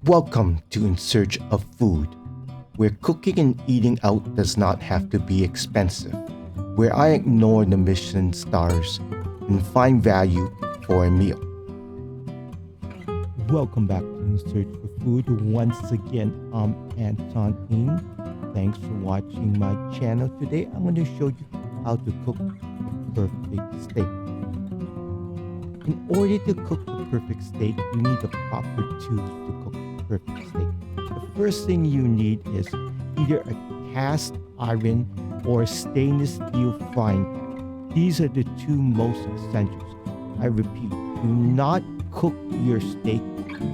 Welcome to In Search of Food, where cooking and eating out does not have to be expensive, where I ignore the Michelin stars and find value for a meal. Welcome back to In Search for Food. Once again, I'm Anton Ng. Thanks for watching my channel. Today, I'm going to show you how to cook a perfect steak. In order to cook the perfect steak, you need the proper tools to cook the perfect steak. The first thing you need is either a cast iron or stainless steel frying pan. These are the two most essentials. I repeat, do not cook your steak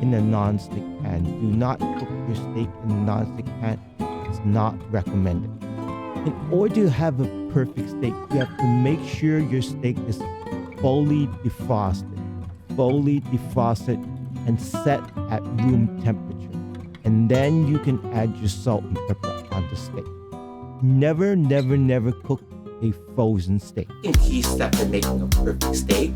in a non-stick pan. Do not cook your steak in a non-stick pan. It's not recommended. In order to have a perfect steak, you have to make sure your steak is fully defrosted and set at room temperature. And then you can add your salt and pepper on the steak. Never cook a frozen steak. The key step in making a perfect steak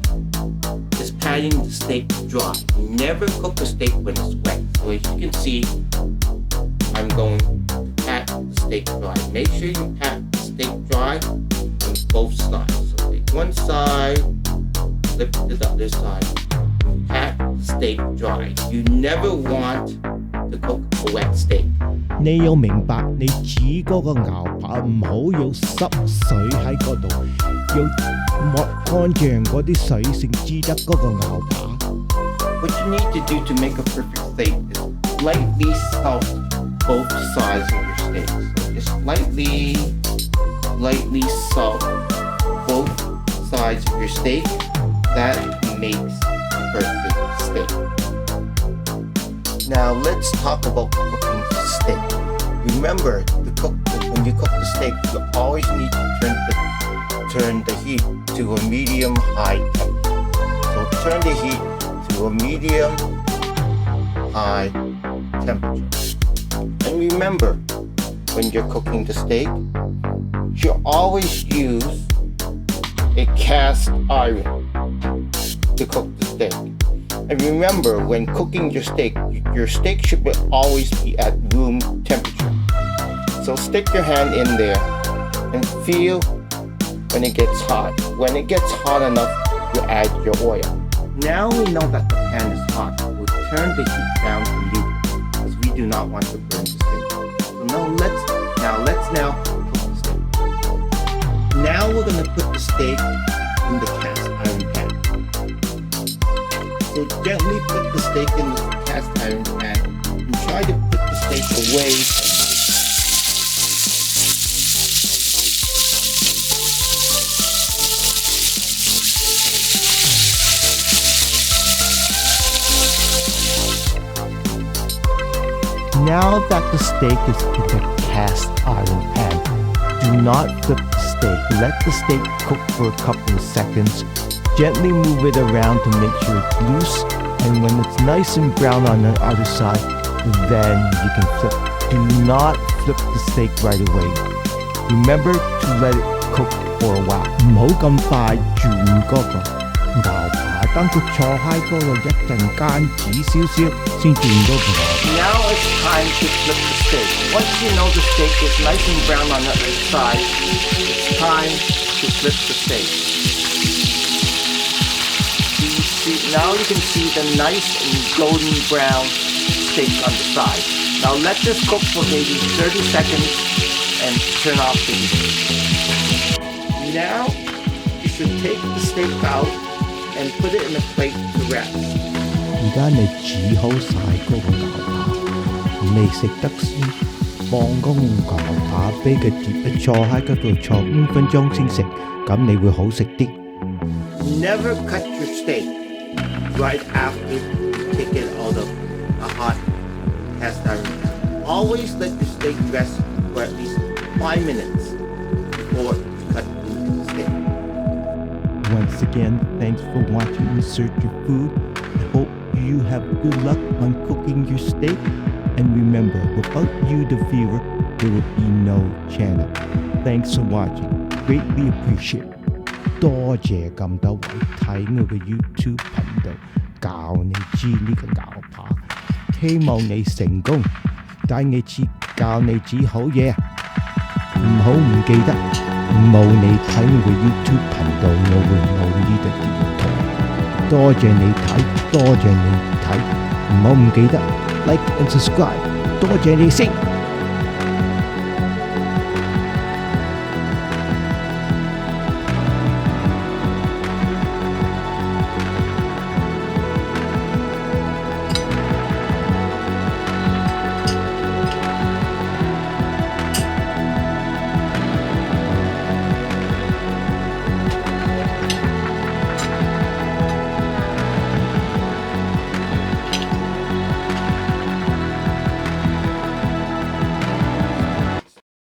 is patting the steak dry. Never cook a steak when it's wet. So as you can see, I'm going to pat the steak dry. Make sure you pat the steak dry on both sides. So take one side, flip to the other side, pat the steak dry. You never want to cook a wet steak. 你要明白，你煮嗰個牛扒唔好有濕水喺嗰度，要抹乾淨嗰啲水先煮得嗰個牛扒。What you need to do to make a perfect steak is lightly salt both sides of your steak. So just lightly salt both sides of your steak. That makes a perfect steak. Now let's talk about cooking steak. Remember, when you cook the steak, you always need to turn the heat to a medium-high temperature. So turn the heat to a medium-high temperature. And remember, when you're cooking the steak, you always use a cast iron to cook the steak. And remember, when cooking your steak should always be at room temperature. So stick your hand in there and feel when it gets hot. When it gets hot enough, you add your oil. Now we know that the pan is hot. We'll turn the heat down to medium because we do not want to burn the steak. So let's cook the steak. Now we're going to put the steak in the cast iron pan. So gently put the steak in the cast iron pan and try to put the steak away. Now that the steak is in the cast iron pan, do not flip the steak. Let the steak cook for a couple of seconds. Gently move it around to make sure it's loose, and when it's nice and brown on the other side, then you can flip. Do not flip the steak right away. Remember to let it cook for a while. 唔好咁快轉嗰個牛扒，等佢坐喺嗰度一陣間煮少少先轉嗰個。Now it's time to flip the steak. Once you know the steak is nice and brown on the other side, it's time to flip the steak. Now you can see the nice and golden brown steak on the side. Now let this cook for maybe 30 seconds and turn off the heat. Now you should take the steak out and put it in a plate to rest. 而家你煮好晒嗰個牛扒，你食得先，放嗰個牛扒俾佢碟坐喺嗰度坐5分鐘先食，咁你會好食啲。Never cut your steak right after you take it out of a hot cast iron pan. Always let your steak rest for at least 5 minutes before you cut the steak. Once again, thanks for watching In Search of Food. I hope you have good luck on cooking your steak. And remember, without you, the viewer, there would be no channel. Thanks for watching. Greatly appreciate. 多謝咁多位睇我嘅 YouTube 頻道，教你煮呢個牛扒。希望你成功，第二次教你煮好嘢，唔好唔記得冇你睇我嘅 YouTube 頻道，我會冇呢個電台。多謝你睇，多謝你睇，唔好唔記得 Like and subscribe，多謝你先。